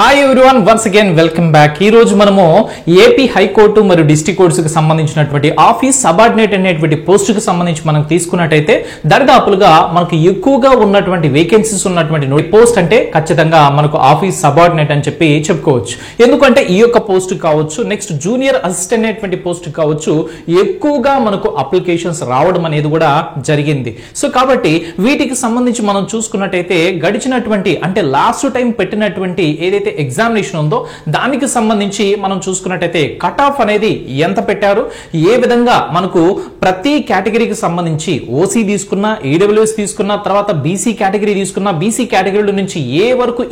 Hi everyone, once again welcome back. ఈ రోజు మనము ఏపీ హైకోర్టు మరియు డిస్ట్రిక్ట్ కోర్ట్స్ కి సంబంధించినటువంటి ఆఫీస్ సబార్డినేట్ అనేటువంటి పోస్ట్ కి సంబంధించి మనం తీసుకున్నట్టయితే దరిదాపులుగా మనకు ఎక్కువగా ఉన్నటువంటి వేకెన్సీస్ ఉన్నటువంటి పోస్ట్ అంటే ఖచ్చితంగా మనకు ఆఫీస్ సబార్డినేట్ అని చెప్పి చెప్పుకోవచ్చు. ఎందుకంటే ఈ యొక్క పోస్ట్ కావచ్చు, నెక్స్ట్ జూనియర్ అసిస్టెంట్ అనేటువంటి పోస్ట్ కావచ్చు, ఎక్కువగా మనకు అప్లికేషన్స్ రావడం అనేది కూడా జరిగింది. సో కాబట్టి వీటికి సంబంధించి మనం చూసుకున్నట్టయితే గడిచినటువంటి అంటే లాస్ట్ టైం పెట్టినటువంటి ఏదైతే ఎగ్జామినేషన్ ఉందో దానికి సంబంధించి మనం చూసుకున్నట్టయితే కట్ ఆఫ్ అనేది ఎంత పెట్టారు, ఏ విధంగా మనకు ప్రతి కేటగిరీకి సంబంధించి ఓసీ తీసుకున్నా, ఈడబ్ల్యూఎస్ తీసుకున్నా, తర్వాత బీసీ కేటగిరీ తీసుకున్నా, బీసీ కేటగిరీల నుంచి ఏ వరకు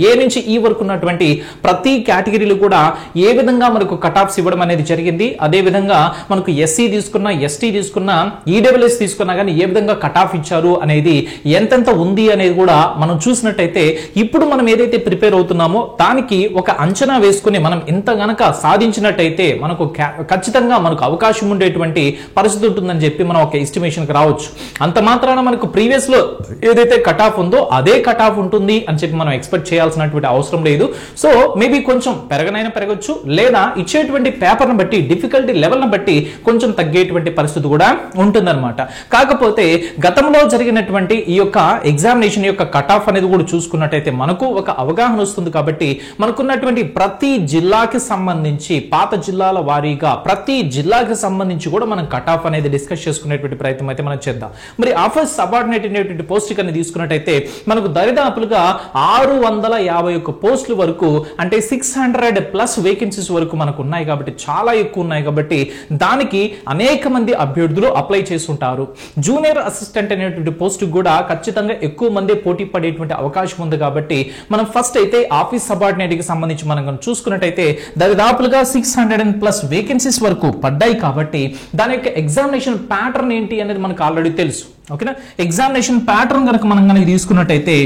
ఏ నుంచి ఈ వరకు ఉన్నటువంటి ప్రతి కేటగిరీలు కూడా ఏ విధంగా మనకు కట్ ఆఫ్స్ ఇవ్వడం అనేది జరిగింది. అదే విధంగా మనకు ఎస్సీ తీసుకున్నా, ఎస్టీ తీసుకున్నా, ఈడబ్ల్యూఎస్ తీసుకున్నా కానీ ఏ విధంగా కట్ ఆఫ్ ఇచ్చారు అనేది ఎంతెంత ఉంది అనేది కూడా మనం చూసినట్టయితే ఇప్పుడు మనం ఏదైతే ప్రిపేర్ అవుతున్నామో దానికి ఒక అంచనా వేసుకుని మనం ఇంత గనక సాధించినట్టయితే మనకు ఖచ్చితంగా మనకు అవకాశం ఉండేటువంటి పరిస్థితి ఉంటుందని చెప్పి మనం ఒక ఎస్టిమేషన్ కి రావచ్చు. అంత మాత్రాన మనకు ప్రీవియస్ లో ఏదైతే కట్ ఆఫ్ ఉందో అదే కట్ ఆఫ్ ఉంటుంది అని చెప్పి మనం ఎక్స్పెక్ట్ చేయాల్సినటువంటి అవసరం లేదు. సో మేబీ కొంచెం పెరగనైనా పెరగచ్చు, లేదా ఇచ్చేటువంటి పేపర్ ని బట్టి డిఫికల్టీ లెవెల్ ని బట్టి కొంచెం తగ్గేటువంటి పరిస్థితి కూడా ఉంటుందన్నమాట. కాకపోతే గతంలో జరిగినటువంటి ఈ యొక్క ఎగ్జామినేషన్ యొక్క కట్ ఆఫ్ అనేది కూడా చూసుకున్నట్టయితే మనకు ఒక అవగాహన వస్తుంది. కాబట్టి మనకున్నటువంటి ప్రతి జిల్లాకి సంబంధించి పాత జిల్లాల వారీగా ప్రతి జిల్లాకి సంబంధించి కూడా మనం కట్ ఆఫ్ అనేది డిస్కస్ చేసుకునేటువంటి ప్రయత్నం అయితే మనం చేద్దాం. మరి ఆఫీస్ సబార్డినేట్ అనేటువంటి పోస్ట్ కన్నా తీసుకున్నట్టయితే మనకు దరిదాపులుగా 651 పోస్టుల వరకు అంటే 600+ వేకెన్సీస్ వరకు మనకు ఉన్నాయి. కాబట్టి చాలా ఎక్కువ ఉన్నాయి. కాబట్టి దానికి అనేక మంది అభ్యర్థులు అప్లై చేస్తుంటారు. జూనియర్ అసిస్టెంట్ అనేటువంటి పోస్ట్ కూడా ఖచ్చితంగా ఎక్కువ మంది పోటీ పడేటువంటి అవకాశం ఉంది. కాబట్టి మనం ఫస్ట్ అయితే ఆఫీస్ సబార్డినేట్ కి సంబంధించి మనం చూసుకున్నట్టయితే దరిదాపులుగా 600+ వేకెన్సీస్ వరకు పడ్డాయి. కాబట్టి దాని యొక్క ఎగ్జామినేషన్ ప్యాటర్న్ ఏంటి అనేది మనకు ఆల్రెడీ తెలుసు. ఓకేనా, ఎగ్జామినేషన్ ప్యాటర్న్ కనుక మనం కనుక తీసుకున్నట్టయితే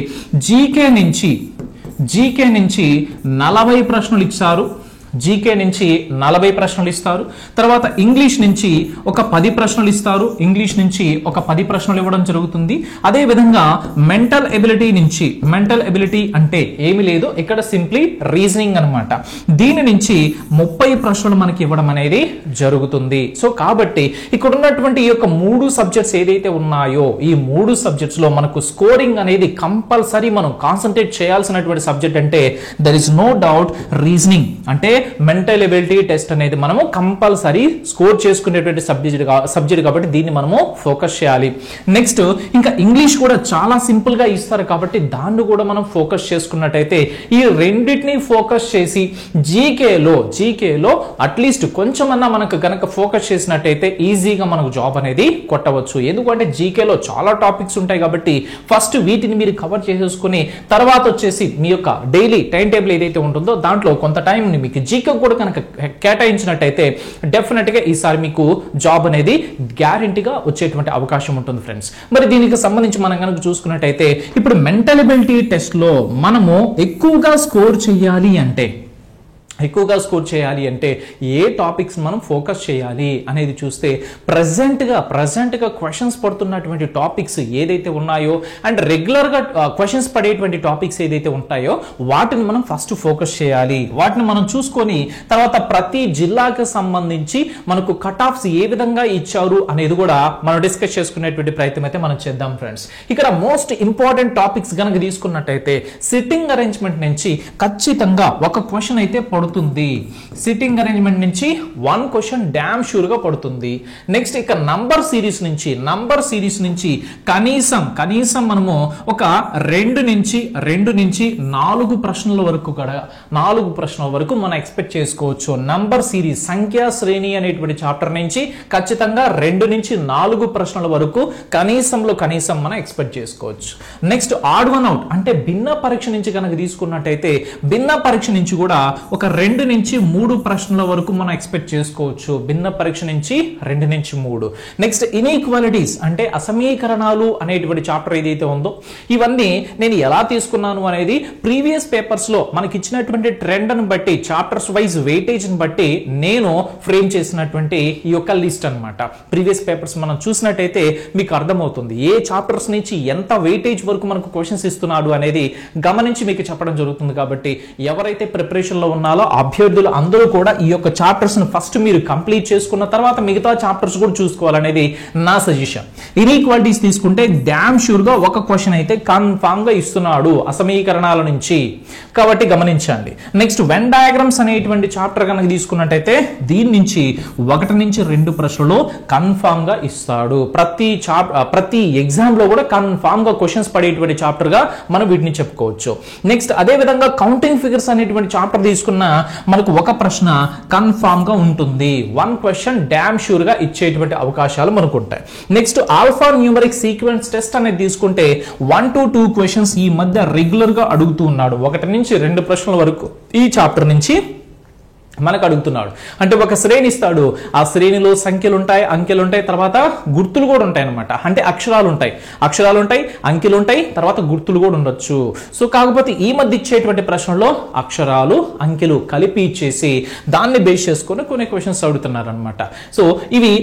జీకే నుంచి 40 ప్రశ్నలు ఇచ్చారు. జీకే నుంచి 40 ప్రశ్నలు ఇస్తారు. తర్వాత ఇంగ్లీష్ నుంచి ఒక 10 ప్రశ్నలు ఇస్తారు. ఇంగ్లీష్ నుంచి ఒక 10 ప్రశ్నలు ఇవ్వడం జరుగుతుంది. అదే విధంగా మెంటల్ ఎబిలిటీ అంటే ఏమీ లేదు, ఇక్కడ సింప్లీ రీజనింగ్ అన్నమాట. దీని నుంచి 30 ప్రశ్నలు మనకి ఇవ్వడం అనేది జరుగుతుంది. సో కాబట్టి ఇక్కడ ఉన్నటువంటి ఈ యొక్క 3 సబ్జెక్ట్స్ ఏదైతే ఉన్నాయో ఈ 3 సబ్జెక్ట్స్ లో మనకు స్కోరింగ్ అనేది కంపల్సరీ మనం కాన్సన్ట్రేట్ చేయాల్సినటువంటి సబ్జెక్ట్ అంటే there is no doubt reasoning. అంటే మెంటల్ ఎబిలిటీ టెస్ట్ అనేది మనము కంపల్సరీ స్కోర్ చేసుకునేటువంటి సబ్జెక్ట్ కాబట్టి దీన్ని మనము ఫోకస్ చేయాలి. నెక్స్ట్ ఇంకా ఇంగ్లీష్ కూడా చాలా సింపుల్ గా ఇస్తారు కాబట్టి దాన్ని కూడా మనం ఫోకస్ చేసుకున్నట్టయితే ఈ రెండింటిని ఫోకస్ చేసి జీకేలో అట్లీస్ట్ కొంచెమన్నా మనకు కనుక ఫోకస్ చేసినట్టయితే ఈజీగా మనకు జాబ్ అనేది కొట్టవచ్చు. ఎందుకంటే జీకేలో చాలా టాపిక్స్ ఉంటాయి. కాబట్టి ఫస్ట్ వీటిని మీరు కవర్ చేసేసుకుని తర్వాత వచ్చేసి మీ యొక్క డైలీ టైం టేబుల్ ఏదైతే ఉంటుందో దాంట్లో కొంత టైం మీకు జీకే కూడా కనుక కేటాయించినట్టయితే డెఫినెట్ గా ఈసారి మీకు జాబ్ అనేది గ్యారెంటీగా వచ్చేటువంటి అవకాశం ఉంటుంది ఫ్రెండ్స్. మరి దీనికి సంబంధించి మనం కనుక చూసుకున్నట్టయితే ఇప్పుడు మెంటల్ ఎబిలిటీ టెస్ట్ లో మనము ఎక్కువగా స్కోర్ చేయాలి అంటే ఏ టాపిక్స్ మనం ఫోకస్ చేయాలి అనేది చూస్తే ప్రజెంట్ గా క్వశ్చన్స్ పడుతున్నటువంటి టాపిక్స్ ఏదైతే ఉన్నాయో అండ్ రెగ్యులర్ గా క్వశ్చన్స్ పడేటువంటి టాపిక్స్ ఏదైతే ఉంటాయో వాటిని మనం ఫస్ట్ ఫోకస్ చేయాలి. వాటిని మనం చూసుకొని తర్వాత ప్రతి జిల్లాకి సంబంధించి మనకు కట్ ఆఫ్స్ ఏ విధంగా ఇచ్చారు అనేది కూడా మనం డిస్కస్ చేసుకునేటువంటి ప్రయత్నం అయితే మనం చేద్దాం ఫ్రెండ్స్. ఇక్కడ మోస్ట్ ఇంపార్టెంట్ టాపిక్స్ కనుక తీసుకున్నట్టయితే సిట్టింగ్ అరేంజ్మెంట్ నుంచి ఖచ్చితంగా ఒక క్వశ్చన్ అయితే పడుతుంది. సిట్టింగ్ అరేంజ్మెంట్ నుంచి 1 క్వశ్చన్ డామ్ షూర్ గా పడుతుంది. నెక్స్ట్ ఇక నంబర్ సిరీస్ నుంచి కనీసం మనము ఒక 2 నుంచి 4 ప్రశ్నల వరకు మనం ఎక్స్పెక్ట్ చేసుకోవచ్చు. నంబర్ సిరీస్ సంఖ్యా శ్రేణి అనేటువంటి చాప్టర్ నుంచి ఖచ్చితంగా 2 నుంచి 4 ప్రశ్నల వరకు కనీసం మనం ఎక్స్పెక్ట్ చేసుకోవచ్చు. నెక్స్ట్ ఆడ్ వన్ అవుట్ అంటే భిన్న పరీక్ష నుంచి కనుక తీసుకున్నట్టయితే భిన్న పరీక్ష నుంచి కూడా ఒక 2 నుంచి 3 ప్రశ్నల వరకు మనం ఎక్స్పెక్ట్ చేసుకోవచ్చు భిన్న పరీక్ష నుంచి 2 నుంచి 3. నెక్స్ట్ ఇన్ఈక్వాలిటీస్ అంటే అసమీకరణాలు అనేటువంటి చాప్టర్ ఏదైతే ఉందో ఇవన్నీ నేను ఎలా తీసుకున్నాను అనేది ప్రీవియస్ పేపర్స్ లో మనకి ఇచ్చినటువంటి ట్రెండ్ ని బట్టి చాప్టర్స్ వైజ్ వెయిటేజ్ ని బట్టి నేను ఫ్రేమ్ చేసినటువంటి ఈ యొక్క లిస్ట్ అన్నమాట. ప్రీవియస్ పేపర్స్ మనం చూసినట్టయితే మీకు అర్థమవుతుంది ఏ చాప్టర్స్ నుంచి ఎంత వెయిటేజ్ వరకు మనకు క్వశ్చన్స్ ఇస్తున్నాడు అనేది గమనించి మీకు చెప్పడం జరుగుతుంది. కాబట్టి ఎవరైతే ప్రిపరేషన్ లో ఉన్నారో అభ్యర్థులు అందరూ కూడా ఈ యొక్క చాప్టర్స్ ను ఫస్ట్ మీరు కంప్లీట్ చేసుకున్న తర్వాత మిగతా చాప్టర్స్ కూడా చూసుకోవాలనేది నా సజెషన్. ఇన్ఈక్వాలిటీస్ తీసుకుంటే డామ్ షూర్ గా ఒక క్వశ్చన్ అయితే కన్ఫామ్ గా ఇస్తున్నాడు అసమీకరణాల నుంచి, కాబట్టి గమనించండి. నెక్స్ట్ వెన్ డయాగ్రామ్స్ అనేటువంటి చాప్టర్ కనుక తీసుకున్నట్టయితే దీని నుంచి 1 నుంచి 2 ప్రశ్నలు కన్ఫామ్ గా ఇస్తాడు. ప్రతి ఎగ్జామ్ లో కూడా కన్ఫామ్ గా క్వశ్చన్స్ పడేటువంటి చాప్టర్ గా మనం వీటిని చెప్పుకోవచ్చు. నెక్స్ట్ అదే విధంగా కౌంటింగ్ ఫిగర్స్ అనేటువంటి చాప్టర్ తీసుకున్న మనకు ఒక ప్రశ్న కన్ఫామ్ గా ఉంటుంది. 1 క్వశ్చన్ డామ్ షూర్ గా ఇచ్చేటువంటి అవకాశాలు మనకు ఉంటాయి. Next alpha numeric sequence test అనేది తీసుకుంటే 1 to 2 క్వశ్చన్స్ ఈ మధ్య రెగ్యులర్ గా అడుగుతూ ఉన్నాడు. 1 నుంచి 2 ప్రశ్నల వరకు ఈ చాప్టర్ నుంచి మనకు అడుగుతున్నాడు. అంటే ఒక శ్రేణి ఇస్తాడు, ఆ శ్రేణిలో సంఖ్యలు ఉంటాయి, అంకెలు ఉంటాయి, తర్వాత గుర్తులు కూడా ఉంటాయి అనమాట. అంటే అక్షరాలు ఉంటాయి, అంకెలు ఉంటాయి, తర్వాత గుర్తులు కూడా ఉండొచ్చు. సో కాకపోతే ఈ మధ్య ఇచ్చేటువంటి ప్రశ్నలో అక్షరాలు అంకెలు కలిపి ఇచ్చేసి దాన్ని బేస్ చేసుకొని కొన్ని క్వశ్చన్స్ అడుగుతున్నారు అనమాట. సో ఇవి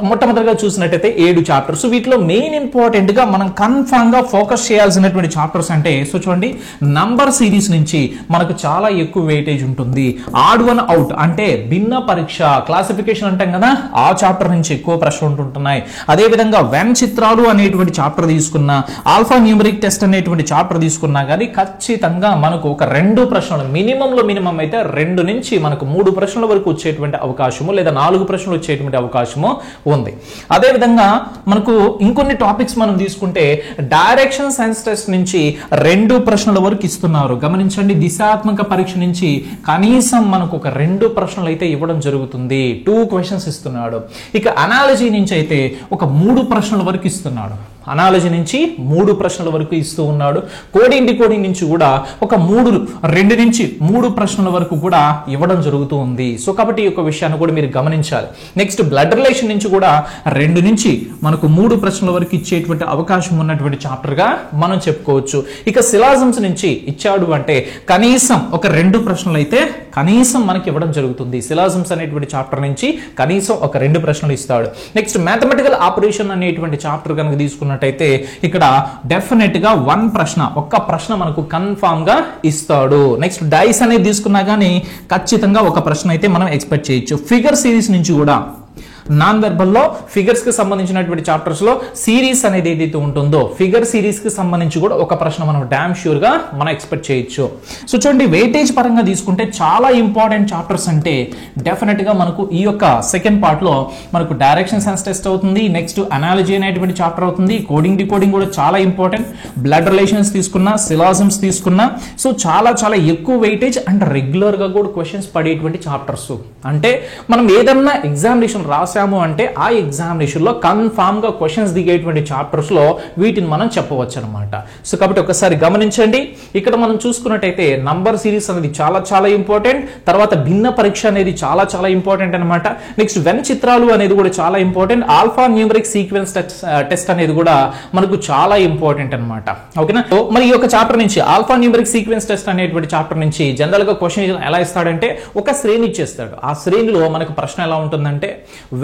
మొట్టమొదటిగా చూసినట్టయితే 7 చాప్టర్స్. వీటిలో మెయిన్ ఇంపార్టెంట్ గా మనం కన్ఫామ్ గా ఫోకస్ చేయాల్సినటువంటి చాప్టర్స్ అంటే సో చూడండి, నంబర్ సిరీస్ నుంచి మనకు చాలా ఎక్కువ వెయిటేజ్ ఉంటుంది. ఆడ్ వన్ అవుట్ అంటే భిన్న పరీక్ష క్లాసిఫికేషన్ అంటాం కదా, ఆ చాప్టర్ నుంచి ఎక్కువ ప్రశ్నలు ఉంటుంటున్నాయి. అదే విధంగా వెన్ చిత్రాలు అనేటువంటి చాప్టర్ తీసుకున్నా, ఆల్ఫా న్యూమరిక్ టెస్ట్ అనేటువంటి చాప్టర్ తీసుకున్నా కానీ ఖచ్చితంగా మనకు ఒక 2 ప్రశ్నలు మినిమం అయితే 2 నుంచి మనకు 3 ప్రశ్నల వరకు వచ్చేటువంటి అవకాశము లేదా 4 ప్రశ్నలు వచ్చేటువంటి అవకాశము ఉంది. అదే విధంగా మనకు ఇంకొన్ని టాపిక్స్ మనం తీసుకుంటే డైరెక్షన్ సైన్స్ టెస్ట్ నుంచి 2 ప్రశ్నల వరకు ఇస్తున్నారు. గమనించండి, దిశాత్మక పరీక్ష నుంచి కనీసం మనకు ఒక 2 ప్రశ్నలు అయితే ఇవ్వడం జరుగుతుంది. 2 క్వశ్చన్స్ ఇస్తున్నాడు. ఇక అనాలజీ నుంచి అయితే ఒక 3 ప్రశ్నల వరకు ఇస్తున్నాడు. అనాలజీ నుంచి 3 ప్రశ్నల వరకు ఇస్తూ ఉన్నాడు. కోడింగ్ డికోడింగ్ నుంచి కూడా ఒక 2 నుంచి 3 ప్రశ్నల వరకు కూడా ఇవ్వడం జరుగుతూ ఉంది. సో కాబట్టి ఈ యొక్క విషయాన్ని కూడా మీరు గమనించాలి. నెక్స్ట్ బ్లడ్ రిలేషన్ నుంచి కూడా 2 నుంచి మనకు 3 ప్రశ్నల వరకు ఇచ్చేటువంటి అవకాశం ఉన్నటువంటి చాప్టర్ గా మనం చెప్పుకోవచ్చు. ఇక సిలాజమ్స్ నుంచి ఇచ్చాడు అంటే కనీసం ఒక 2 ప్రశ్నలు అయితే కనీసం మనకి ఇవ్వడం జరుగుతుంది. సిలాజమ్స్ అనేటువంటి చాప్టర్ నుంచి కనీసం ఒక 2 ప్రశ్నలు ఇస్తాడు. నెక్స్ట్ మ్యాథమెటికల్ ఆపరేషన్ అనేటువంటి చాప్టర్ కనుక తీసుకున్నట్టయితే ఇక్కడ డెఫినెట్ గా ఒక్క ప్రశ్న మనకు కన్ఫామ్ గా ఇస్తాడు. నెక్స్ట్ డైస్ అనేది తీసుకున్నా కానీ ఖచ్చితంగా ఒక ప్రశ్న అయితే మనం ఎక్స్పెక్ట్ చేయొచ్చు. ఫిగర్ సిరీస్ నుంచి కూడా నాన్ వెర్బల్ లో ఫిగర్స్ కి సంబంధించినటువంటి చాప్టర్స్ లో సిరీస్ అనేది ఏదైతే ఉంటుందో ఫిగర్ సిరీస్ కి సంబంధించి కూడా ఒక ప్రశ్న మనం డామ్ షూర్ గా మనం ఎక్స్పెక్ట్ చేయొచ్చు. సో చూడండి, వెయిటేజ్ పరంగా తీసుకుంటే చాలా ఇంపార్టెంట్ చాప్టర్స్ అంటే డెఫినెట్ గా మనకు ఈ యొక్క సెకండ్ పార్ట్ లో మనకు డైరెక్షన్ సైన్స్ టెస్ట్ అవుతుంది. నెక్స్ట్ అనాలజీ అనేటువంటి చాప్టర్ అవుతుంది. కోడింగ్ డికోడింగ్ కూడా చాలా ఇంపార్టెంట్. బ్లడ్ రిలేషన్స్ తీసుకున్నా, సిలాజమ్స్ తీసుకున్నా, సో చాలా ఎక్కువ వెయిటేజ్ అండ్ రెగ్యులర్ గా కూడా క్వశ్చన్స్ పడేటువంటి చాప్టర్స్. అంటే మనం ఏదన్నా ఎగ్జామినేషన్ రాసాము అంటే ఆ ఎగ్జామినేషన్ లో కన్ఫామ్ గా క్వశ్చన్స్ దిగేటువంటి చాప్టర్స్ లో వీటిని మనం చెప్పవచ్చు అనమాట. సో కాబట్టి ఒకసారి గమనించండి, ఇక్కడ మనం చూసుకున్నట్టయితే నంబర్ సిరీస్ అనేది చాలా ఇంపార్టెంట్. తర్వాత భిన్న పరీక్ష అనేది చాలా ఇంపార్టెంట్ అనమాట. నెక్స్ట్ వెన్ చిత్రాలు అనేది కూడా చాలా important. Alpha numeric sequence test అనేది కూడా మనకు చాలా ఇంపార్టెంట్ అనమాట. ఓకేనా? మరి ఈ యొక్క చాప్టర్ నుంచి ఆల్ఫా న్యూమరిక్ సీక్వెన్స్ టెస్ట్ అనేటువంటి చాప్టర్ నుంచి జనరల్ గా క్వశ్చన్ ఎలా ఇస్తాడంటే ఒక శ్రేణి ఇచ్చేస్తాడు. ఆ శ్రేణిలో మనకు ప్రశ్న ఎలా ఉంటుందంటే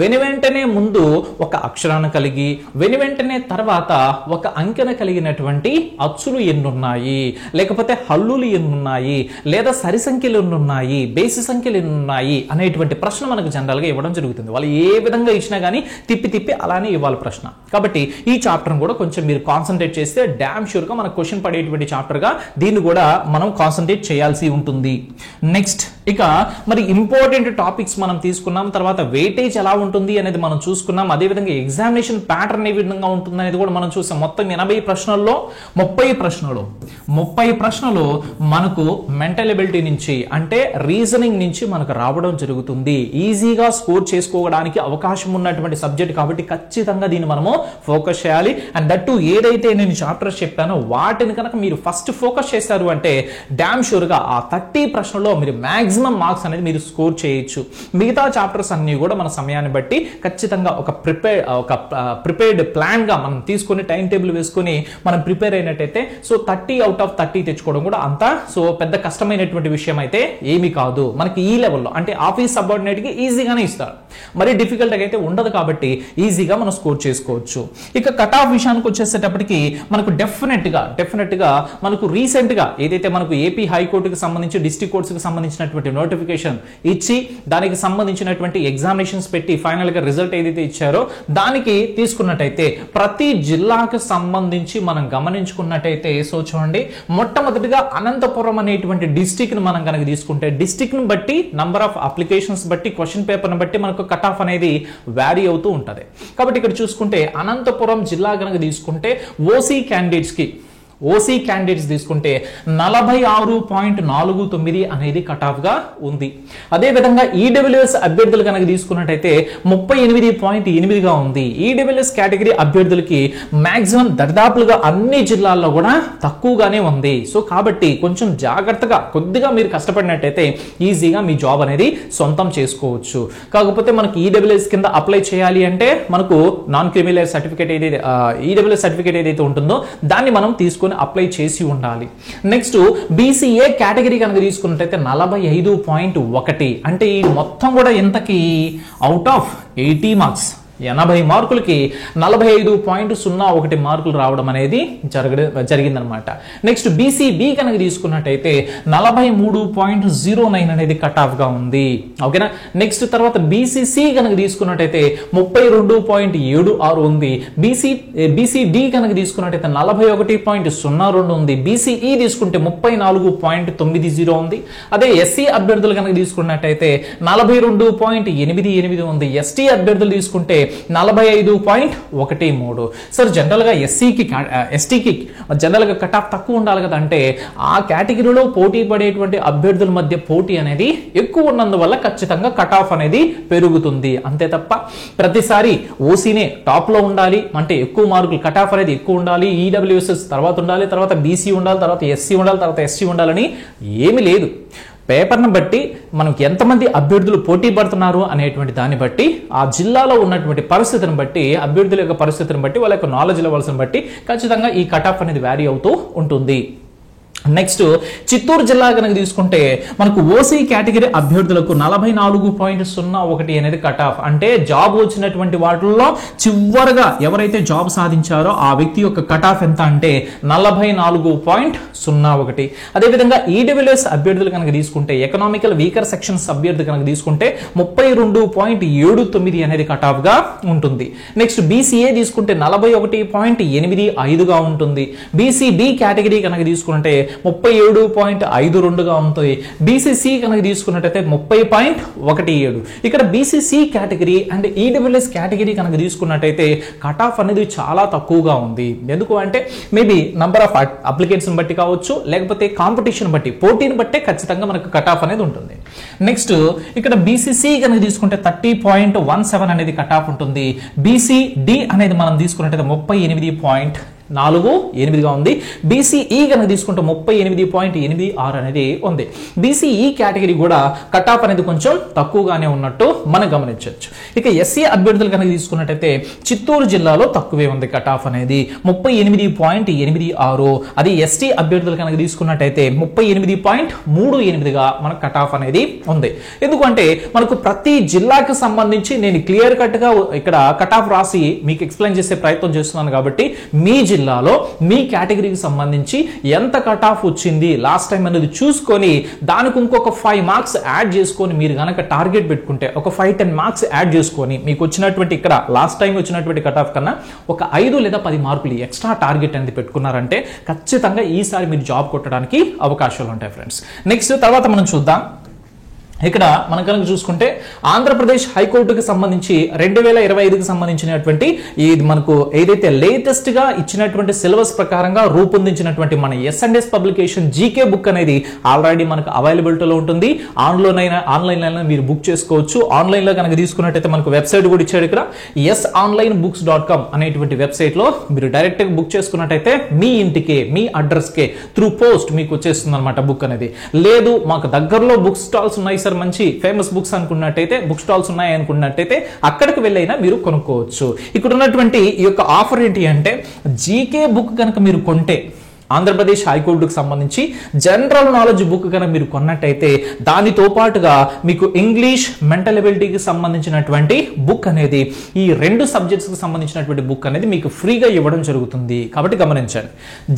వెనువెంటనే ముందు ఒక అక్షరాన్ని కలిగి వెనువెంటనే తర్వాత ఒక అంకెను కలిగినటువంటి అచ్చులు ఎన్నున్నాయి, లేకపోతే హల్లులు ఎన్నున్నాయి, లేదా సరి సంఖ్యలు ఎన్నున్నాయి, బేసి సంఖ్యలు ఎన్నున్నాయి అనేటువంటి ప్రశ్న మనకు జనరల్ గా ఇవ్వడం జరుగుతుంది. వాళ్ళు ఏ విధంగా ఇచ్చినా గానీ తిప్పి అలానే ఇవ్వాలి ప్రశ్న. కాబట్టి ఈ చాప్టర్ కూడా కొంచెం మీరు కాన్సన్ట్రేట్ చేస్తే డామ్ షూర్ గా మనకు క్వశ్చన్ పడేటువంటి చాప్టర్ గా దీన్ని కూడా మనం కాన్సన్ట్రేట్ చేయాల్సి ఉంటుంది. నెక్స్ట్ ఇక మరి ఇంపార్టెంట్ టాపిక్స్ మనం తీసుకున్నాం, తర్వాత వెయిటేజ్ ఎలా ఉంటుంది అనేది మనం చూసుకున్నాం. అదేవిధంగా ఎగ్జామినేషన్ ప్యాటర్న్ ఏ విధంగా ఉంటుంది అనేది కూడా మనం చూసాం. మొత్తం 80 ప్రశ్నల్లో 30 ప్రశ్నలు మనకు మెంటల్ ఎబిలిటీ నుంచి అంటే రీజనింగ్ నుంచి మనకు రావడం జరుగుతుంది. ఈజీగా స్కోర్ చేసుకోవడానికి అవకాశం ఉన్నటువంటి సబ్జెక్ట్ కాబట్టి ఖచ్చితంగా దీన్ని మనము ఫోకస్ చేయాలి. అండ్ దట్టు ఏదైతే నేను చాప్టర్స్ చెప్పానో వాటిని కనుక మీరు ఫస్ట్ ఫోకస్ చేశారు అంటే డామ్ షూర్ గా ఆ 30 ప్రశ్నల్లో మీరు మ్యాక్సిమం మాక్సిమం మార్క్స్ అనేది మీరు స్కోర్ చేయొచ్చు. మిగతా చాప్టర్స్ అన్ని కూడా మన సమయాన్ని బట్టి ఖచ్చితంగా ఒక ప్రిపేర్డ్ ప్లాన్ గా మనం తీసుకొని టైం టేబుల్ వేసుకొని మనం ప్రిపేర్ అయినట్టయితే సో 30 out of 30 తెచ్చుకోవడం కూడా అంత సో పెద్ద కష్టమైనటువంటి విషయం అయితే ఏమీ కాదు. మనకి ఈ లెవెల్లో అంటే ఆఫీస్ సబార్డినేట్ కి ఈజీగానే ఇస్తారు, మరి డిఫికల్ట్ అయితే ఉండదు కాబట్టి ఈజీగా మనం స్కోర్ చేసుకోవచ్చు. ఇక కట్ ఆఫ్ విషయానికి వచ్చేసేటప్పటికి మనకు డెఫినెట్ గా మనకు రీసెంట్ గా ఏదైతే మనకు ఏపీ హైకోర్టుకి సంబంధించి డిస్ట్రిక్ట్ కోర్ట్స్ కి సంబంధించినటువంటి నోటిఫికేషన్ ఇచ్చి దానికి సంబంధించినటువంటి ఎగ్జామినేషన్స్ పెట్టి ఫైనల్ గా రిజల్ట్ ఏదైతే ఇచ్చారో దానికి తీసుకున్నట్టయితే ప్రతి జిల్లాకు సంబంధించి మనం గమనించుకున్నట్టయితే సో చూడండి, మొట్టమొదటిగా అనంతపురం అనేటువంటి డిస్ట్రిక్ట్ ని మనం కనుక తీసుకుంటే డిస్ట్రిక్ట్ ని బట్టి నంబర్ ఆఫ్ అప్లికేషన్స్ బట్టి క్వశ్చన్ పేపర్ ని బట్టి మనకు కట్ ఆఫ్ అనేది వ్యారీ అవుతూ ఉంటది. కాబట్టి ఇక్కడ చూసుకుంటే అనంతపురం జిల్లా కనుక తీసుకుంటే ఓసీ క్యాండిడేట్స్ తీసుకుంటే 46.49 అనేది కట్ ఆఫ్ గా ఉంది. అదేవిధంగా ఈడబ్ల్యూఎస్ అభ్యర్థులు కనుక తీసుకున్నట్టయితే 38.8 గా ఉంది. ఈడబ్ల్యూఎస్ కేటగిరీ అభ్యర్థులకి మాక్సిమం దర్దాపులుగా అన్ని జిల్లాల్లో కూడా తక్కువగానే ఉంది. సో కాబట్టి కొంచెం జాగ్రత్తగా కొద్దిగా మీరు కష్టపడినట్టయితే ఈజీగా మీ జాబ్ అనేది సొంతం చేసుకోవచ్చు. కాకపోతే మనకి ఈడబ్ల్యూఎస్ కింద అప్లై చేయాలి అంటే మనకు నాన్ క్రిమినల్ సర్టిఫికేట్ ఏదైతే ఈడబ్ల్యూఎస్ సర్టిఫికేట్ ఏదైతే ఉంటుందో దాన్ని మనం తీసుకొని అప్లై చేసి ఉండాలి. నెక్స్ట్ బీసీఏ కేటగిరీ కనుక తీసుకున్నట్టయితే 45.1 అంటే ఈ మొత్తం కూడా ఎంతకి అవుట్ ఆఫ్ 80 మార్క్స్ 80 మార్కులకి 45.01 మార్కులు రావడం అనేది జరిగిందనమాట. నెక్స్ట్ బీసీబీ కనుక తీసుకున్నట్టయితే 43.09 అనేది కట్ ఆఫ్ గా ఉంది. ఓకేనా. నెక్స్ట్ తర్వాత బీసీసీ కనుక తీసుకున్నట్టయితే 32.76 ఉంది. బీసీడీ కనుక తీసుకున్నట్టయితే 41.02 ఉంది. బీసీఈ తీసుకుంటే 34.90 ఉంది. అదే ఎస్సీ అభ్యర్థులు కనుక తీసుకున్నట్టయితే 42.88 ఉంది. ఎస్టీ అభ్యర్థులు తీసుకుంటే 45.13. సార్ జనరల్ గా ఎస్టీకి జనరల్ గా కట్ ఆఫ్ తక్కువ ఉండాలి కదా అంటే ఆ కేటగిరీలో పోటీ పడేటువంటి అభ్యర్థుల మధ్య పోటీ అనేది ఎక్కువ ఉన్నందువల్ల ఖచ్చితంగా కట్ ఆఫ్ అనేది పెరుగుతుంది. అంతే తప్ప ప్రతిసారి ఓసీనే టాప్ లో ఉండాలి అంటే ఎక్కువ మార్కులు కట్ ఆఫ్ అనేది ఎక్కువ ఉండాలి, ఈడబ్ల్యూఎస్ తర్వాత ఉండాలి, తర్వాత బీసీ ఉండాలి, తర్వాత ఎస్సీ ఉండాలి, తర్వాత ఎస్టీ ఉండాలని ఏమీ లేదు. పేపర్ను బట్టి మనకు ఎంతమంది అభ్యర్థులు పోటీ పడుతున్నారు అనేటువంటి దాన్ని బట్టి ఆ జిల్లాలో ఉన్నటువంటి పరిస్థితిని బట్టి అభ్యర్థుల యొక్క పరిస్థితిని బట్టి వాళ్ళ యొక్క నాలెడ్జ్ లెవెల్స్ని బట్టి ఖచ్చితంగా ఈ కట్ ఆఫ్ అనేది వ్యారీ అవుతూ ఉంటుంది. నెక్స్ట్ చిత్తూరు జిల్లా కనుక తీసుకుంటే మనకు ఓసీ కేటగిరీ అభ్యర్థులకు 44.01 అనేది కట్ ఆఫ్. అంటే జాబ్ వచ్చినటువంటి వాటిల్లో చివరగా ఎవరైతే జాబ్ సాధించారో ఆ వ్యక్తి యొక్క కట్ ఆఫ్ ఎంత అంటే 44.01. అదేవిధంగా ఈడబ్ల్యూఎస్ అభ్యర్థులు కనుక తీసుకుంటే ఎకనామికల్ వీకర్ సెక్షన్స్ అభ్యర్థి కనుక తీసుకుంటే 32.79 అనేది కట్ ఆఫ్ గా ఉంటుంది. నెక్స్ట్ బీసీఏ తీసుకుంటే 41.85 గా ఉంటుంది. బీసీబీ కేటగిరీ కనుక తీసుకుంటే 37.52 గా ఉంటుంది. బీసీసీ కనుక తీసుకున్నట్టయితే 30.17. ఇక్కడ BCC category and EWS category కనుక తీసుకున్నట్టయితే కట్ ఆఫ్ అనేది చాలా తక్కువగా ఉంది. ఎందుకు అంటే మేబీ నంబర్ ఆఫ్ అప్లికెంట్స్ బట్టి కావచ్చు, లేకపోతే కాంపిటీషన్ బట్టి పోటీని బట్టే ఖచ్చితంగా మనకు కట్ ఆఫ్ అనేది ఉంటుంది. నెక్స్ట్ ఇక్కడ బీసీసీ కనుక తీసుకుంటే 30.17 అనేది కట్ ఆఫ్ ఉంటుంది. బీసీడి అనేది మనం తీసుకున్నట్టయితే 38.48 గా ఉంది. బీసీఈ కనుక తీసుకుంటే 38.86 అనేది ఉంది. బీసీఈ కేటగిరీ కూడా కట్ ఆఫ్ అనేది కొంచెం తక్కువగానే ఉన్నట్టు మనం గమనించవచ్చు. ఇక ఎస్సీ అభ్యర్థులు కనుక తీసుకున్నట్టయితే చిత్తూరు జిల్లాలో తక్కువే ఉంది కట్ ఆఫ్ అనేది 38.86. అది ఎస్టీ అభ్యర్థులు కనుక తీసుకున్నట్టయితే 38.38గా మనకు కట్ ఆఫ్ అనేది ఉంది. ఎందుకంటే మనకు ప్రతి జిల్లాకి సంబంధించి నేను క్లియర్ కట్ గా ఇక్కడ కట్ ఆఫ్ రాసి మీకు ఎక్స్ప్లెయిన్ చేసే ప్రయత్నం చేస్తున్నాను కాబట్టి మీ జిల్లాలో మీ కేటగిరీకి సంబంధించి ఎంత కట్ ఆఫ్ వచ్చింది లాస్ట్ టైం అనేది చూసుకొని దానికి ఇంకొక 5 మార్క్స్ యాడ్ చేసుకొని మీరు గనక టార్గెట్ పెట్టుకుంటే ఒక 5-10 మార్క్స్ యాడ్ చేసుకొని మీకు వచ్చినటువంటి ఇక్కడ లాస్ట్ టైం వచ్చినటువంటి కట్ ఆఫ్ కన్నా ఒక 5 లేదా 10 మార్కులు ఎక్స్ట్రా టార్గెట్ అనేది పెట్టుకున్నారంటే ఖచ్చితంగా ఈసారి మీరు జాబ్ కొట్టడానికి అవకాశాలు ఉంటాయి ఫ్రెండ్స్. నెక్స్ట్ తర్వాత మనం చూద్దాం ఇక్కడ మనం కనుక చూసుకుంటే ఆంధ్రప్రదేశ్ హైకోర్టుకి సంబంధించి 2025కి సంబంధించినటువంటి ఇది మనకు ఏదైతే లేటెస్ట్ గా ఇచ్చినటువంటి సిలబస్ ప్రకారంగా రూపొందించినటువంటి మన ఎస్&ఎస్ పబ్లికేషన్ జీకే బుక్ అనేది ఆల్రెడీ మనకు అవైలబిలిటీలో ఉంటుంది. ఆన్లైన్ అయినా మీరు బుక్ చేసుకోవచ్చు. ఆన్లైన్ లో కనుక తీసుకున్నట్టయితే మనకు వెబ్సైట్ కూడా ఇచ్చాడు ఇక్కడ yesonlinebooks.com అనేటువంటి వెబ్సైట్ లో మీరు డైరెక్ట్ గా బుక్ చేసుకున్నట్టయితే మీ ఇంటికే మీ అడ్రస్ కే త్రూ పోస్ట్ మీకు వచ్చేస్తుంది అనమాట బుక్ అనేది. లేదు మాకు దగ్గరలో బుక్ స్టాల్స్ ఉన్నాయి సార్, మంచి ఫేమస్ బుక్స్ అనుకున్నట్టయితే బుక్ స్టాల్స్ ఉన్నాయి అనుకున్నట్టయితే అక్కడికి వెళ్ళైనా మీరు కొనుక్కోవచ్చు. ఇక్కడ ఉన్నటువంటి ఈ యొక్క ఆఫర్ ఏంటి అంటే జీకే బుక్ కనుక మీరు కొంటే ఆంధ్రప్రదేశ్ హైకోర్టుకు సంబంధించి జనరల్ నాలెడ్జ్ బుక్ కనుక మీరు కొన్నట్టయితే దానితో పాటుగా మీకు ఇంగ్లీష్ మెంటల్ ఎబిలిటీకి సంబంధించినటువంటి బుక్ అనేది ఈ 2 సబ్జెక్ట్స్ కి సంబంధించినటువంటి బుక్ అనేది మీకు ఫ్రీగా ఇవ్వడం జరుగుతుంది. కాబట్టి గమనించండి,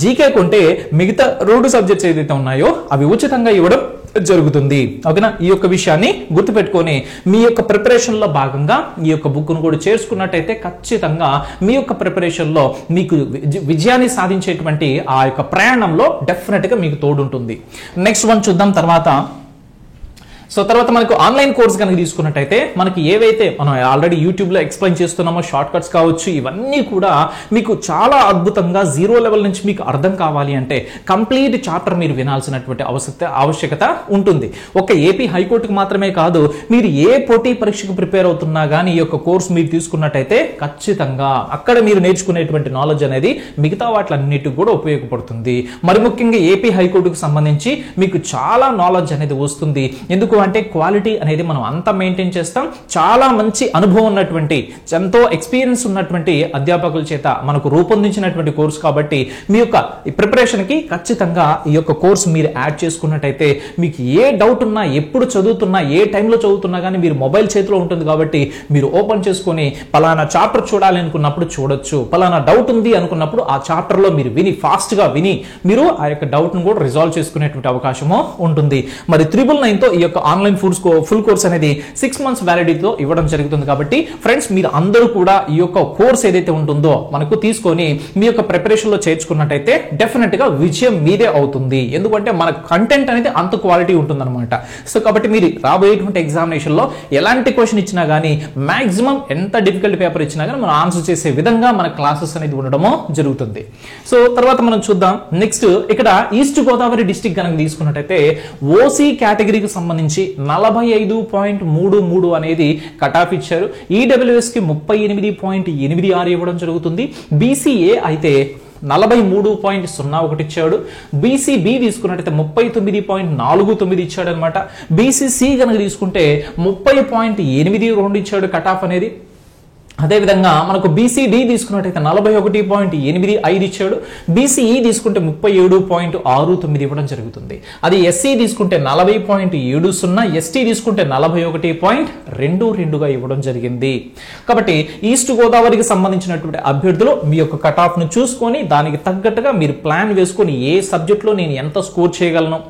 జీకే కొంటే మిగతా 2 సబ్జెక్ట్స్ ఏదైతే ఉన్నాయో అవి ఉచితంగా ఇవ్వడం జరుగుతుంది. ఓకేనా, ఈ యొక్క విషయాన్ని గుర్తుపెట్టుకొని మీ యొక్క ప్రిపరేషన్ లో భాగంగా ఈ యొక్క బుక్ ను కూడా చేర్చుకున్నట్టయితే ఖచ్చితంగా మీ యొక్క ప్రిపరేషన్ లో మీకు విజయాన్ని సాధించేటువంటి ఆ యొక్క ప్రయాణంలో డెఫినెట్ గా మీకు తోడుంటుంది. నెక్స్ట్ వన్ చూద్దాం. తర్వాత మనకు ఆన్లైన్ కోర్స్ కనుక తీసుకున్నట్టయితే మనకి ఏవైతే మనం ఆల్రెడీ యూట్యూబ్ లో ఎక్స్ప్లెయిన్ చేస్తున్నామో షార్ట్ కట్స్ కావచ్చు, ఇవన్నీ కూడా మీకు చాలా అద్భుతంగా 0 లెవెల్ నుంచి మీకు అర్థం కావాలి అంటే కంప్లీట్ చాప్టర్ మీరు వినాల్సినటువంటి ఆవశ్యకత ఉంటుంది. ఒక ఏపీ హైకోర్టుకు మాత్రమే కాదు, మీరు ఏ పోటీ పరీక్షకు ప్రిపేర్ అవుతున్నా కానీ ఈ యొక్క కోర్స్ మీరు తీసుకున్నట్టయితే ఖచ్చితంగా అక్కడ మీరు నేర్చుకునేటువంటి నాలెడ్జ్ అనేది మిగతా వాటిలన్నిటికి కూడా ఉపయోగపడుతుంది. మరి ముఖ్యంగా ఏపీ హైకోర్టుకు సంబంధించి మీకు చాలా నాలెడ్జ్ అనేది వస్తుంది. ఎందుకు అంటే క్వాలిటీ అనేది మనం అంతా మెయింటైన్ చేస్తాం. చాలా మంచి అనుభవం ఉన్నటువంటి ఎంతో ఎక్స్పీరియన్స్ ఉన్నటువంటి అధ్యాపకుల చేత మనకు రూపొందించినటువంటి కోర్స్ కాబట్టి మీ యొక్క ప్రిపరేషన్ కి ఖచ్చితంగా ఈ యొక్క కోర్స్ మీరు యాడ్ చేసుకున్నట్టయితే మీకు ఏ డౌట్ ఉన్నా, ఎప్పుడు చదువుతున్నా, ఏ టైంలో చదువుతున్నా కానీ మీరు మొబైల్ చేతిలో ఉంటుంది కాబట్టి మీరు ఓపెన్ చేసుకొని పలానా చాప్టర్ చూడాలి అనుకున్నప్పుడు చూడొచ్చు. పలానా డౌట్ ఉంది అనుకున్నప్పుడు ఆ చాప్టర్ లో మీరు ఫాస్ట్ గా విని మీరు ఆ యొక్క డౌట్ ను కూడా రిజాల్వ్ చేసుకునేటువంటి అవకాశము ఉంటుంది. మరి 999 తో ఈ యొక్క ఆన్లైన్ ఫుల్ కోర్స్ అనేది 6 months వ్యాలిడిటీతో ఇవ్వడం జరుగుతుంది. కాబట్టి ఫ్రెండ్స్ మీరు అందరూ కూడా ఈ యొక్క కోర్స్ ఏదైతే ఉంటుందో మనకు తీసుకొని మీ యొక్క ప్రిపరేషన్ లో చేర్చుకున్నట్టయితే డెఫినెట్ గా విజయం మీదే అవుతుంది. ఎందుకంటే మన కంటెంట్ అనేది అంత క్వాలిటీ ఉంటుందన్నమాట. సో కాబట్టి మీరు రాబోయేటువంటి ఎగ్జామినేషన్ లో ఎలాంటి క్వశ్చన్ ఇచ్చినా గానీ మాక్సిమం ఎంత డిఫికల్ట్ పేపర్ ఇచ్చినా గానీ మనం ఆన్సర్ చేసే విధంగా మన క్లాసెస్ అనేది ఉండడమో జరుగుతుంది. సో తర్వాత మనం చూద్దాం. నెక్స్ట్ ఇక్కడ ఈస్ట్ గోదావరి డిస్ట్రిక్ట్ కనుక తీసుకున్నట్టయితే ఓసీ కేటగిరీకి సంబంధించి 45.33 అనేది కట్ ఆఫ్ ఇచ్చారు. ఈడబ్ల్యూఎస్ కి 38.86 ఇవ్వడం జరుగుతుంది. బీసీఏ అయితే 43.01 ఇచ్చాడు. బీసీబీ తీసుకున్నట్టయితే 39.49 ఇచ్చాడు అనమాట. బీసీసీ కనుక తీసుకుంటే 30.82 ఇచ్చాడు కట్ ఆఫ్ అనేది. అదేవిధంగా మనకు బీసీడీ తీసుకున్నట్టయితే 41.85 ఇచ్చాడు. బీసీఈ తీసుకుంటే 37.69 ఇవ్వడం జరుగుతుంది. అది ఎస్సీ తీసుకుంటే 40.70, ఎస్టీ తీసుకుంటే 41.22గా ఇవ్వడం జరిగింది. కాబట్టి ఈస్ట్ గోదావరికి సంబంధించినటువంటి అభ్యర్థులు మీ యొక్క కట్ ఆఫ్ ను చూసుకొని దానికి తగ్గట్టుగా మీరు ప్లాన్ వేసుకొని ఏ సబ్జెక్ట్ లో నేను ఎంత స్కోర్ చేయగలను,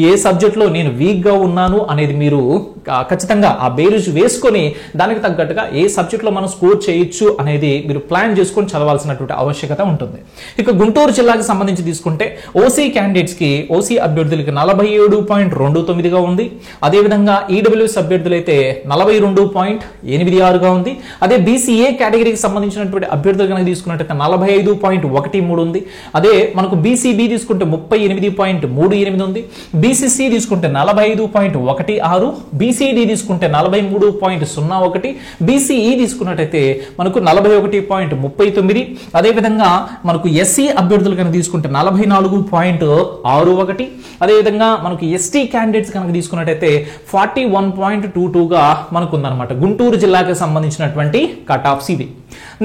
ఏ సబ్జెక్ట్ లో నేను వీక్ గా ఉన్నాను అనేది మీరు ఖచ్చితంగా ఆ బేరీజ్ వేసుకొని దానికి తగ్గట్టుగా ఏ సబ్జెక్ట్ లో మనం స్కోర్ చేయొచ్చు అనేది మీరు ప్లాన్ చేసుకొని చదవాల్సినటువంటి ఆవశ్యకత ఉంటుంది. ఇక గుంటూరు జిల్లాకి సంబంధించి తీసుకుంటే ఓసీ క్యాండిడేట్స్ కి ఓసీ అభ్యర్థులకి 47.29గా ఉంది. అదేవిధంగా ఈడబ్ల్యూఎస్ అభ్యర్థులైతే 42.86గా ఉంది. అదే బీసీఏ కేటగిరీకి సంబంధించినటువంటి అభ్యర్థులు కనుక తీసుకున్నట్టయితే 45.13 ఉంది. అదే మనకు బీసీబీ తీసుకుంటే 38.38 ఉంది. బీసీసీ తీసుకుంటే 45.16, బీసీడీ తీసుకుంటే 43.01, బీసీఈ తీసుకున్నట్టయితే మనకు 41.39. అదేవిధంగా మనకు ఎస్సీ అభ్యర్థులు కనుక తీసుకుంటే 44.61. అదేవిధంగా మనకు ఎస్టీ క్యాండిడేట్స్ కనుక తీసుకున్నట్టయితే 41.22గా మనకు ఉందన్నమాట. గుంటూరు జిల్లాకి సంబంధించినటువంటి కట్ ఆఫ్స్ ఇది.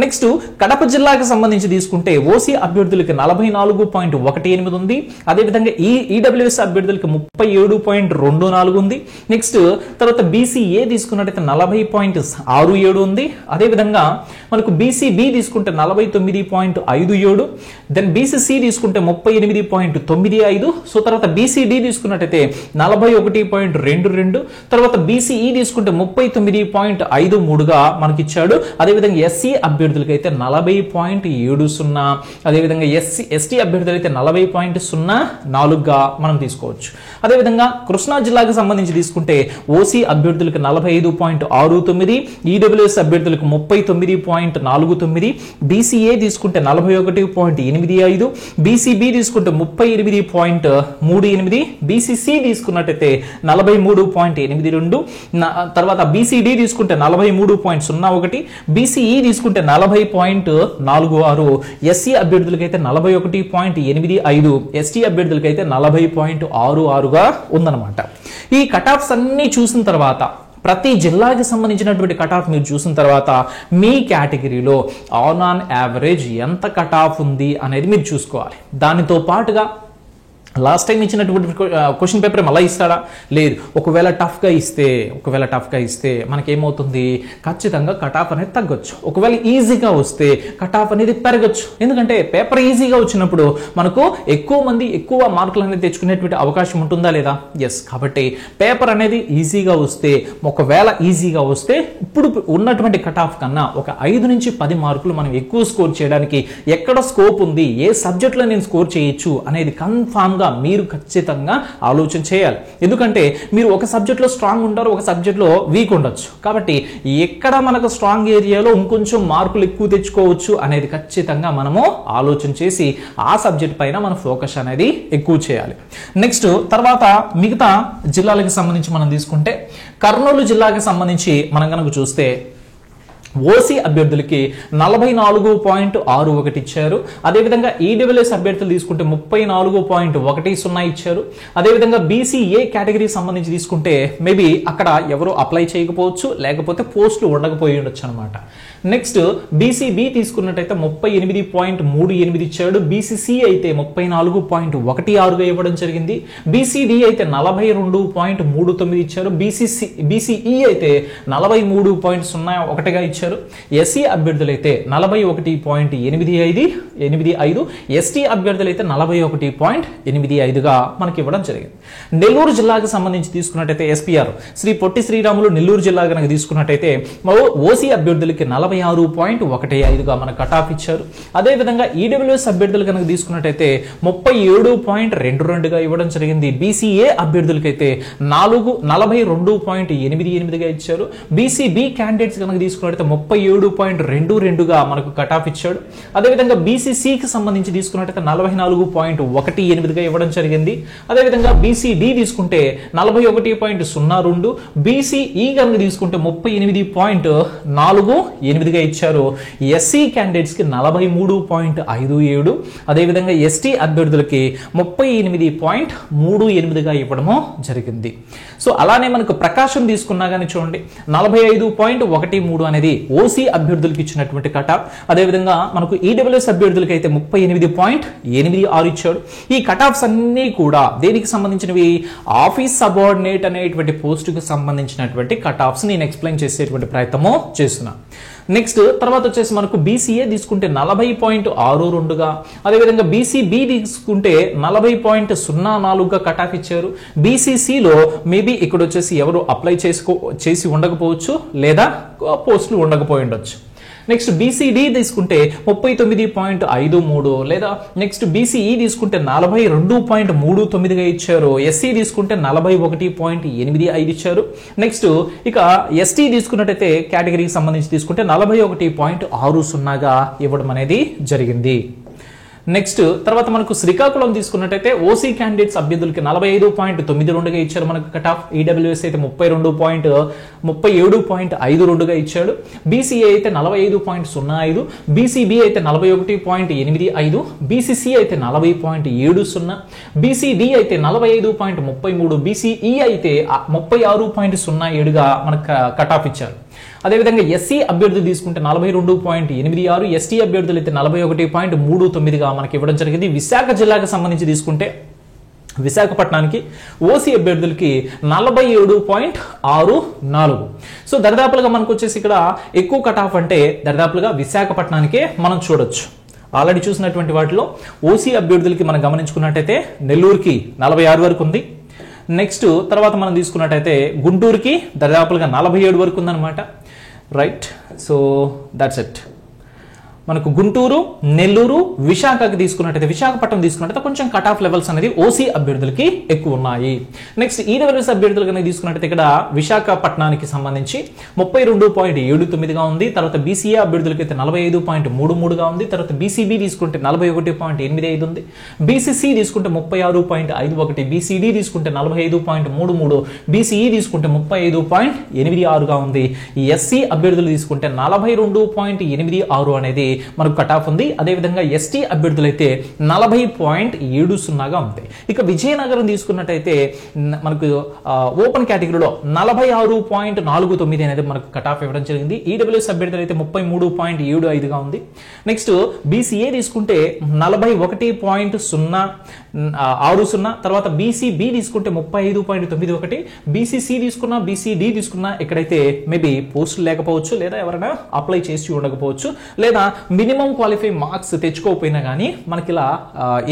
నెక్స్ట్ కడప జిల్లాకి సంబంధించి తీసుకుంటే ఓసీ అభ్యర్థులకి 44.18 ఉంది. అదేవిధంగా ఈడబ్ల్యూఎస్ అభ్యర్థులకి 37.24 ఉంది. నెక్స్ట్ తర్వాత బీసీఏ తీసుకున్నట్టయితే 40.67 ఉంది. అదేవిధంగా మనకు బీసీబీ తీసుకుంటే 49.57, దెన్ బీసీసీ తీసుకుంటే 38.95. సో తర్వాత బీసీడీ తీసుకున్నట్టయితే 41.22, తర్వాత బీసీఈ తీసుకుంటే 39.53గా మనకి ఇచ్చాడు. అదేవిధంగా ఎస్సీ అభ్యర్థులకి అయితే 40.70, అదేవిధంగా ఎస్టీ అభ్యర్థులు అయితే 40.04గా మనం తీసుకోవచ్చు. అదేవిధంగా కృష్ణా జిల్లాకు సంబంధించి తీసుకుంటే ఓసీ అభ్యర్థులకు 45.69, ఈడబ్ల్యూఎస్ అభ్యర్థులకు 39.49, బీసీఏ తీసుకుంటే 41.85, బీసీబీ తీసుకుంటే 38.38, బీసీసీ తీసుకున్నట్టయితే 43.82, తర్వాత బీసీడీ తీసుకుంటే 43.01, బీసీఈ తీసుకుంటే 40.46, ఎస్సీ అభ్యర్థులకైతే 41.85, ఎస్టీ అభ్యర్థులకైతే 40.66గా ఉందన్నమాట. ఈ కటాఫ్స్ అన్ని చూసిన తర్వాత ప్రతి జిల్లాకి సంబంధించినటువంటి కటాఫ్ మీరు చూసిన తర్వాత మీ కేటగిరీలో ఆన్ యావరేజ్ ఎంత కటాఫ్ ఉంది అనేది మీరు చూసుకోవాలి. దానితో పాటుగా లాస్ట్ టైం ఇచ్చినటువంటి క్వశ్చన్ పేపర్ మళ్ళీ ఇస్తాడా? లేదు. ఒకవేళ టఫ్గా ఇస్తే మనకేమవుతుంది, ఖచ్చితంగా కటాఫ్ అనేది తగ్గొచ్చు. ఒకవేళ ఈజీగా వస్తే కటాఫ్ అనేది పెరగచ్చు. ఎందుకంటే పేపర్ ఈజీగా వచ్చినప్పుడు మనకు ఎక్కువ మంది ఎక్కువ మార్కులు అనేది తెచ్చుకునేటువంటి అవకాశం ఉంటుందా లేదా? ఎస్. కాబట్టి పేపర్ అనేది ఈజీగా వస్తే, ఒకవేళ ఈజీగా వస్తే ఇప్పుడు ఉన్నటువంటి కటాఫ్ కన్నా ఒక 5 నుంచి 10 మార్కులు మనం ఎక్కువ స్కోర్ చేయడానికి ఎక్కడ స్కోప్ ఉంది, ఏ సబ్జెక్ట్లో నేను స్కోర్ చేయొచ్చు అనేది కన్ఫామ్గా మీరు ఖచ్చితంగా ఆలోచన చేయాలి. ఎందుకంటే మీరు ఒక సబ్జెక్ట్లో స్ట్రాంగ్ ఉంటారు, ఒక సబ్జెక్ట్లో వీక్ ఉండొచ్చు. కాబట్టి ఎక్కడ మనకు స్ట్రాంగ్ ఏరియాలో ఇంకొంచెం మార్కులు ఎక్కువ తెచ్చుకోవచ్చు అనేది ఖచ్చితంగా మనము ఆలోచన చేసి ఆ సబ్జెక్ట్ పైన మన ఫోకస్ అనేది ఎక్కువ చేయాలి. నెక్స్ట్ తర్వాత మిగతా జిల్లాలకు సంబంధించి మనం తీసుకుంటే కర్నూలు జిల్లాకి సంబంధించి మనం కనుక చూస్తే ఓసీ అభ్యర్థులకి 44.61 ఇచ్చారు. అదేవిధంగా ఈడబ్ల్యూఎస్ అభ్యర్థులు తీసుకుంటే 34.10 ఇచ్చారు. అదేవిధంగా బీసీఏ కేటగిరీకి సంబంధించి తీసుకుంటే మేబీ అక్కడ ఎవరు అప్లై చేయకపోవచ్చు, లేకపోతే పోస్టులు ఉండకపోయి ఉండొచ్చు అనమాట. నెక్స్ట్ బీసీబీ తీసుకున్నట్టయితే 38.38 ఇచ్చాడు. బీసీసీ అయితే 34.16గా ఇవ్వడం జరిగింది. బీసీడీ అయితే 42.39 ఇచ్చారు. బీసీఈ అయితే 43.01గా ఇచ్చారు. ఎస్సీ అభ్యర్థులైతే 41.85, ఎస్టీ అభ్యర్థులైతే 41.85గా మనకి ఇవ్వడం జరిగింది. నెల్లూరు జిల్లాకు సంబంధించి తీసుకున్నట్టయితే ఎస్పీఆర్ శ్రీ పొట్టి శ్రీరాములు నెల్లూరు జిల్లా కనుక తీసుకున్నట్టయితే ఓసీ అభ్యర్థులకి 46.15గా మన కటాఫ్ ఇచ్చారు. అదేవిధంగా ఈడబ్ల్యూఎస్ అభ్యర్థులు కనుక తీసుకున్నట్టయితే 37.22గా ఇవ్వడం జరిగింది. బీసీఏ అభ్యర్థులకైతే 42.88గా ఇచ్చారు. బీసీబీ క్యాండిడేట్స్ కనుక తీసుకున్నట్టయితే 37.22గా మనకు కటాఫ్ ఇచ్చాడు. అదేవిధంగా బీసీసీకి సంబంధించి తీసుకున్నట్టయితే 44.18గా ఇవ్వడం జరిగింది. అదేవిధంగా బీసీడీ తీసుకుంటే 41.02, బీసీఈ కనుక తీసుకుంటే 38.48గా ఇచ్చారు. ఎస్సీ క్యాండిడేట్స్ కి 43.57, అదేవిధంగా ఎస్టీ అభ్యర్థులకి 38.38గా ఇవ్వడము జరిగింది. సో అలానే మనకు ప్రకాశం తీసుకున్నా కానీ చూడండి 45.13 అనేది ఓసీ అభ్యర్థులకు ఇచ్చినటువంటి కటాఫ్. అదేవిధంగా మనకు ఈడబ్ల్యూఎస్ అభ్యర్థులకి అయితే 38.86 ఇచ్చాడు. ఈ కటాఫ్స్ అన్ని కూడా దేనికి సంబంధించినవి? ఆఫీస్ సబార్డినేట్ అనేటువంటి పోస్టుకు సంబంధించినటువంటి కటాఫ్స్ నేను ఎక్స్ప్లెయిన్ చేసేటువంటి ప్రయత్నము చేస్తున్నా. నెక్స్ట్ తర్వాత వచ్చేసి మనకు బీసీఏ తీసుకుంటే 40.62గా, అదేవిధంగా బీసీబీ తీసుకుంటే 40.04గా కటాఫ్ ఇచ్చారు. బీసీసీలో మేబీ ఇక్కడ వచ్చేసి ఎవరు అప్లై చేసి ఉండకపోవచ్చు, లేదా పోస్టులు ఉండకపోయి ఉండొచ్చు. నెక్స్ట్ బీసీడీ తీసుకుంటే 39.53, లేదా నెక్స్ట్ బీసీఈ తీసుకుంటే 42.39గా ఇచ్చారు. ఎస్సీ తీసుకుంటే 41.85 ఇచ్చారు. నెక్స్ట్ ఇక ఎస్టీ తీసుకున్నట్టయితే కేటగిరీకి సంబంధించి తీసుకుంటే 41.60గా ఇవ్వడం అనేది జరిగింది. నెక్స్ట్ తర్వాత మనకు శ్రీకాకుళం తీసుకున్నట్టయితే ఓసీ క్యాండిడేట్స్ అభ్యర్థులకి 45.92గా ఇచ్చారు మనకు కటాఫ్. ఈడబ్ల్యూఎస్ అయితే 37.52గా ఇచ్చాడు. బీసీఏ అయితే 45.05, బీసీబీ అయితే 41.85, బీసీసీ అయితే 40.70, బీసీడీ అయితే 45.33, బీసీఈ అయితే 36.07గా మనకు కటాఫ్ ఇచ్చారు. అదేవిధంగా ఎస్సీ అభ్యర్థులు తీసుకుంటే 42.86, ఎస్టీ అభ్యర్థులు అయితే 41.39గా మనకి ఇవ్వడం జరిగింది. విశాఖ జిల్లాకు సంబంధించి తీసుకుంటే విశాఖపట్నానికి ఓసీ అభ్యర్థులకి 47.64. సో దరిదాపులుగా మనకు వచ్చేసి ఇక్కడ ఎక్కువ కటాఫ్ అంటే దరిదాపులుగా విశాఖపట్నానికే మనం చూడొచ్చు. ఆల్రెడీ చూసినటువంటి వాటిలో ఓసీ అభ్యర్థులకి మనం గమనించుకున్నట్టయితే నెల్లూరుకి 46 వరకు ఉంది. నెక్స్ట్ తర్వాత మనం తీసుకున్నట్టయితే గుంటూరుకి దరిదాపులుగా 47 వరకు ఉందన్నమాట. రైట్. So that's it. మనకు గుంటూరు, నెల్లూరు, విశాఖకి తీసుకున్నట్టయితే విశాఖపట్నం తీసుకున్నట్టయితే కొంచెం కట్ ఆఫ్ లెవెల్స్ అనేది ఓసీ అభ్యర్థులకి ఎక్కువ ఉన్నాయి. నెక్స్ట్ ఈడబ్ల్యూఎస్ అభ్యర్థులు కనుక తీసుకున్నట్టయితే ఇక్కడ విశాఖపట్నానికి సంబంధించి 32.79గా ఉంది. తర్వాత బీసీఏ అభ్యర్థులకి అయితే 45.33గా ఉంది. తర్వాత బీసీబీ తీసుకుంటే 41.85 ఉంది. బీసీసీ తీసుకుంటే 36.51, బీసీడీ తీసుకుంటే 45.33, బీసీఈ తీసుకుంటే 35.86గా ఉంది. ఎస్సీ అభ్యర్థులు తీసుకుంటే 42.86 అనేది మనకు కట్ ఆఫ్ ఉంది. అదేవిధంగా ఎస్టీ అభ్యర్థులు అయితే 40.70గా ఉంది. ఇక విజయనగరం తీసుకున్నట్టయితే మనకు ఓపెన్ కేటగిరీలో 46.49 అనేది మనకు కట్ ఆఫ్ ఇవ్వడం జరిగింది. ఈడబ్ల్యూఎస్ అభ్యర్థులు అయితే 33.75గా ఉంది. నెక్స్ట్ బీసీఏ తీసుకుంటే 41.060, తర్వాత బీసీబీ తీసుకుంటే 35.91, బీసీసీ తీసుకున్నా బీసీడీ తీసుకున్నా ఇక్కడైతే మేబీ పోస్టులు లేకపోవచ్చు, లేదా ఎవరైనా అప్లై చేసి ఉండకపోవచ్చు, లేదా మినిమం క్వాలిఫై మార్క్స్ తెచ్చుకోకపోయినా కానీ మనకి ఇలా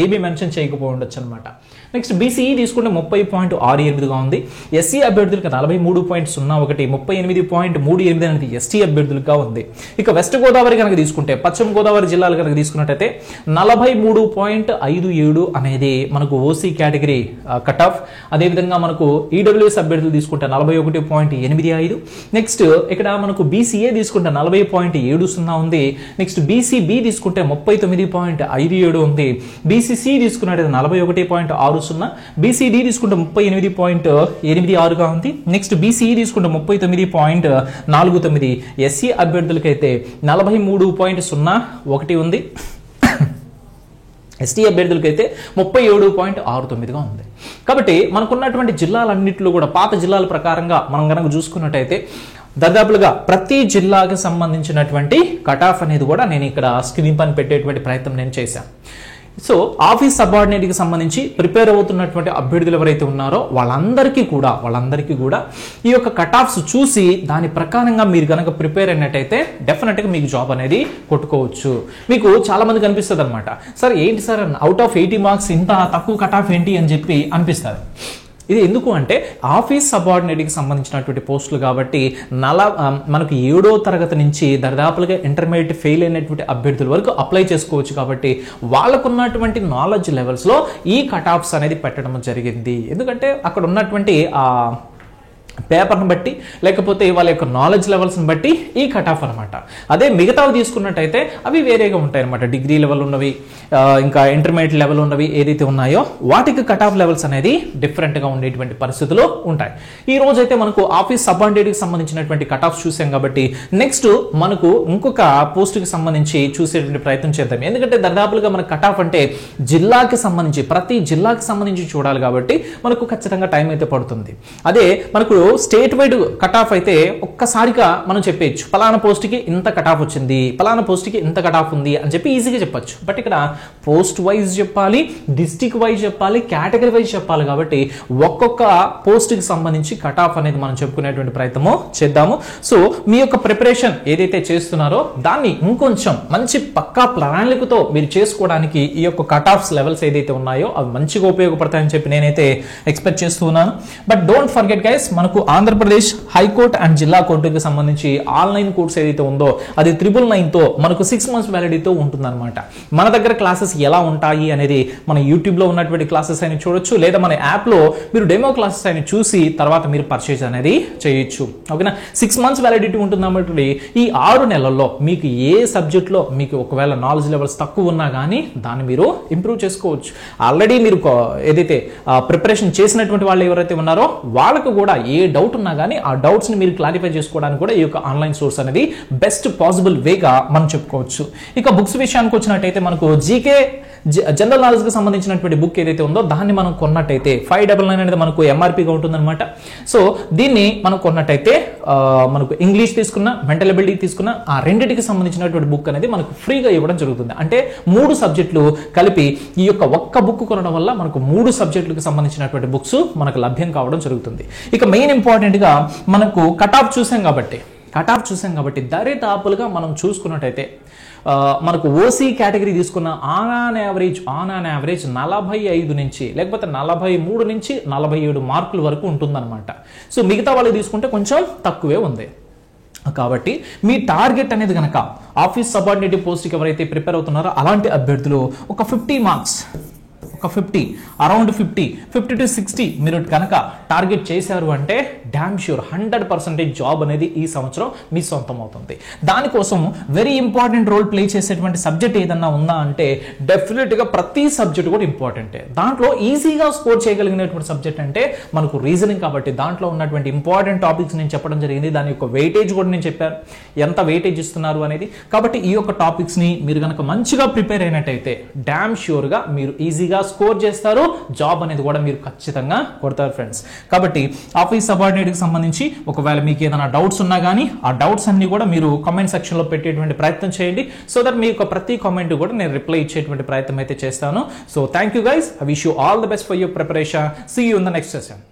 ఏమీ మెన్షన్ చేయకపోయి ఉండొచ్చు అనమాట. నెక్స్ట్ బీసీఈ తీసుకుంటే 30.68గా ఉంది. ఎస్సీ అభ్యర్థులకు 43.01, 38.38 అనేది ఎస్టీ అభ్యర్థులుగా ఉంది. ఇక వెస్ట్ గోదావరి కనుక తీసుకుంటే పశ్చిమ గోదావరి జిల్లాలు కనుక తీసుకున్నట్టయితే 43.57 అనేది మనకు ఓసీ కేటగిరీ కట్ ఆఫ్. అదేవిధంగా మనకు ఈడబ్ల్యూఎస్ అభ్యర్థులు తీసుకుంటే 41.85. నెక్స్ట్ ఇక్కడ మనకు బీసీఏ తీసుకుంటే 40.70 ఉంది. నెక్స్ట్ బీసీబీ తీసుకుంటే 39.57 ఉంది. బీసీసీ తీసుకున్నట్టయితే 41.60, బీసీడీ తీసుకుంటే 38.86గా ఉంది. నెక్స్ట్ బీసీఈ తీసుకుంటే 39.49, ఎస్సీ అభ్యర్థులకైతే 43.01 ఉంది. ఎస్టీ అభ్యర్థులకైతే 37.69గా ఉంది. కాబట్టి మనకున్నటువంటి జిల్లాలన్నింటిలో కూడా పాత జిల్లాల ప్రకారంగా మనం కనుక చూసుకున్నట్టయితే దాదాపులుగా ప్రతి జిల్లాకి సంబంధించినటువంటి కట్ ఆఫ్ అనేది కూడా నేను ఇక్కడ స్క్రీన్ పైన పెట్టేటువంటి ప్రయత్నం నేను చేశాను. సో ఆఫీస్ సబార్డినేట్కి సంబంధించి ప్రిపేర్ అవుతున్నటువంటి అభ్యర్థులు ఎవరైతే ఉన్నారో వాళ్ళందరికీ కూడా ఈ యొక్క కట్ ఆఫ్స్ చూసి దాని ప్రకారంగా మీరు కనుక ప్రిపేర్ అయినట్టయితే డెఫినెట్గా మీకు జాబ్ అనేది కొట్టుకోవచ్చు. మీకు చాలా మంది కనిపిస్తుంది అనమాట, సార్ ఏంటి సార్ అవుట్ ఆఫ్ 80 మార్క్స్ ఇంత తక్కువ కట్ ఆఫ్ ఏంటి అని చెప్పి అనిపిస్తుంది. ఇది ఎందుకు అంటే ఆఫీస్ సబార్డినేట్కి సంబంధించినటువంటి పోస్టులు కాబట్టి మనకు 7వ తరగతి నుంచి దరిదాపులుగా ఇంటర్మీడియట్ ఫెయిల్ అయినటువంటి అభ్యర్థుల వరకు అప్లై చేసుకోవచ్చు. కాబట్టి వాళ్ళకున్నటువంటి నాలెడ్జ్ లెవెల్స్లో ఈ కట్ ఆఫ్స్ అనేది పెట్టడం జరిగింది. ఎందుకంటే అక్కడ ఉన్నటువంటి పేపర్ని బట్టి లేకపోతే వాళ్ళ యొక్క నాలెడ్జ్ లెవెల్స్ని బట్టి ఈ కట్ ఆఫ్ అనమాట. అదే మిగతావి తీసుకున్నట్టయితే అవి వేరేగా ఉంటాయి అనమాట. డిగ్రీ లెవెల్ ఉన్నవి, ఇంకా ఇంటర్మీడియట్ లెవెల్ ఉన్నవి ఏదైతే ఉన్నాయో వాటికి కట్ ఆఫ్ లెవెల్స్ అనేది డిఫరెంట్గా ఉండేటువంటి పరిస్థితులు ఉంటాయి. ఈ రోజు అయితే మనకు ఆఫీస్ సబార్డినేట్కి సంబంధించినటువంటి కట్ ఆఫ్స్ చూసాం కాబట్టి నెక్స్ట్ మనకు ఇంకొక పోస్ట్కి సంబంధించి చూసేటువంటి ప్రయత్నం చేద్దాం. ఎందుకంటే దాదాపులుగా మన కట్ ఆఫ్ అంటే జిల్లాకి సంబంధించి ప్రతి జిల్లాకి సంబంధించి చూడాలి కాబట్టి మనకు ఖచ్చితంగా టైం అయితే పడుతుంది. అదే మనకు స్టేట్ వైడ్ కట్ ఆఫ్ అయితే ఒక్కసారిగా మనం చెప్పేయచ్చు పలానా పోస్ట్కి ఇంత కట్ ఆఫ్ వచ్చింది, పలానా పోస్ట్కి ఇంత కట్ ఆఫ్ ఉంది అని చెప్పి ఈజీగా చెప్పచ్చు. బట్ ఇక్కడ పోస్ట్ వైజ్ చెప్పాలి, డిస్ట్రిక్ట్ వైజ్ చెప్పాలి, కేటగిరీ వైజ్ చెప్పాలి. కాబట్టి ఒక్కొక్క పోస్ట్కి సంబంధించి కట్ ఆఫ్ అనేది మనం చెప్పుకునేటువంటి ప్రయత్నము చేద్దాము. సో మీ యొక్క ప్రిపరేషన్ ఏదైతే చేస్తున్నారో దాన్ని ఇంకొంచెం మంచి పక్కా ప్రణాళికతో మీరు చేసుకోవడానికి ఈ యొక్క కట్ ఆఫ్స్ లెవెల్స్ ఏదైతే ఉన్నాయో అవి మంచిగా ఉపయోగపడతాయని చెప్పి నేనైతే ఎక్స్పెక్ట్ చేస్తున్నాను. బట్ డోంట్ ఫర్గెట్ గైస్, మనకు ఆంధ్రప్రదేశ్ హైకోర్టు అండ్ జిల్లా కోర్టుకి సంబంధించి ఆన్లైన్ కోర్స్ ఏదైతే ఉందో అది 999తో మనకు 6 months వ్యాలిడిటీతో ఉంటుందన్నమాట. మన దగ్గర క్లాసెస్ ఎలా ఉంటాయి అనేది మన యూట్యూబ్లో ఉన్నటువంటి క్లాసెస్ అయినా చూడొచ్చు, లేదా మన యాప్లో మీరు డెమో క్లాసెస్ అయినా చూసి తర్వాత మీరు పర్చేజ్ అనేది చేయొచ్చు. ఓకేనా, 6 months వ్యాలిడిటీ ఉంటుంది కాబట్టి ఈ 6 నెలల్లో మీకు ఏ సబ్జెక్ట్లో మీకు ఒకవేళ నాలెడ్జ్ లెవెల్స్ తక్కువ ఉన్నా కానీ దాన్ని మీరు ఇంప్రూవ్ చేసుకోవచ్చు. ఆల్రెడీ మీరు ఏదైతే ప్రిపరేషన్ చేసినటువంటి వాళ్ళు ఎవరైతే ఉన్నారో వాళ్ళకు కూడా ఏ డౌట్ ఉన్నా కానీ ఆ డౌట్స్ ని మీరు క్లారిఫై చేసుకోవడానికి కూడా ఈ యొక్క ఆన్లైన్ సోర్స్ అనేది బెస్ట్ పాసిబుల్ వేగా మనం చెప్పుకోవచ్చు. ఇక బుక్స్ విషయానికి వచ్చినట్టయితే మనకు జీకే జనరల్ నాలెడ్జ్ కి సంబంధించినటువంటి బుక్ ఏదైతే ఉందో దాన్ని మనం కొన్నట్టయితే 599 అనేది మనకు ఎంఆర్పీగా ఉంటుందన్నమాట. సో దీన్ని మనం కొన్నట్టయితే మనకు ఇంగ్లీష్ తీసుకున్న, మెంటల్ ఎబిలిటీ తీసుకున్న ఆ రెండింటికి సంబంధించినటువంటి బుక్ అనేది మనకు ఫ్రీగా ఇవ్వడం జరుగుతుంది. అంటే 3 సబ్జెక్టులు కలిపి ఈ యొక్క ఒక్క బుక్ కొనడం వల్ల మనకు 3 సబ్జెక్టులకు సంబంధించినటువంటి బుక్స్ మనకు లభ్యం కావడం జరుగుతుంది. ఇక మెయిన్ ఇంపార్టెంట్ గా మనకు కట్ ఆఫ్ చూసాం కాబట్టి దరిదాపులుగా మనం చూసుకున్నట్టయితే మనకు ఓసీ కేటగిరీ తీసుకున్న ఆన్ ఆన్ యావరేజ్ 45 నుంచి లేకపోతే 43 నుంచి 47 మార్కుల వరకు ఉంటుందన్నమాట. సో మిగతా వాళ్ళు తీసుకుంటే కొంచెం తక్కువే ఉంది. కాబట్టి మీ టార్గెట్ అనేది కనుక ఆఫీస్ సబార్డినేటివ్ పోస్ట్కి ఎవరైతే ప్రిపేర్ అవుతున్నారో అలాంటి అభ్యర్థులు ఒక 50 మార్క్స్, ఒక 50 అరౌండ్ 50 to 60 మీరు కనుక టార్గెట్ చేశారు అంటే డామ్ ష్యూర్ 100% జాబ్ అనేది ఈ సంవత్సరం మీ సొంతం అవుతుంది. దానికోసం వెరీ ఇంపార్టెంట్ రోల్ ప్లే చేసేటువంటి సబ్జెక్ట్ ఏదన్నా ఉందా అంటే డెఫినెట్గా ప్రతి సబ్జెక్ట్ కూడా ఇంపార్టెంటే. దాంట్లో ఈజీగా స్కోర్ చేయగలిగినటువంటి సబ్జెక్ట్ అంటే మనకు రీజనింగ్. కాబట్టి దాంట్లో ఉన్నటువంటి ఇంపార్టెంట్ టాపిక్స్ నేను చెప్పడం జరిగింది. దాని యొక్క వెయిటేజ్ కూడా నేను చెప్పాను, ఎంత వెయిటేజ్ ఇస్తున్నారు అనేది. కాబట్టి ఈ యొక్క టాపిక్స్ని మీరు కనుక మంచిగా ప్రిపేర్ అయినట్టయితే డామ్ ష్యూర్గా మీరు ఈజీగా స్కోర్ చేస్తారు, జాబ్ అనేది కూడా మీరు ఖచ్చితంగా కొడతారు ఫ్రెండ్స్. కాబట్టి ఆఫీస్ సబార్డినేట్కి సంబంధించి ఒకవేళ మీకు ఏదైనా డౌట్స్ ఉన్నా కానీ ఆ డౌట్స్ అన్ని కూడా మీరు కామెంట్ సెక్షన్లో పెట్టేటువంటి ప్రయత్నం చేయండి. సో దట్ మీ యొక్క ప్రతి కామెంట్ కూడా నేను రిప్లై ఇచ్చేటువంటి ప్రయత్నం అయితే చేస్తాను. So thank you guys, I wish you all the best for your preparation. See you in the next session.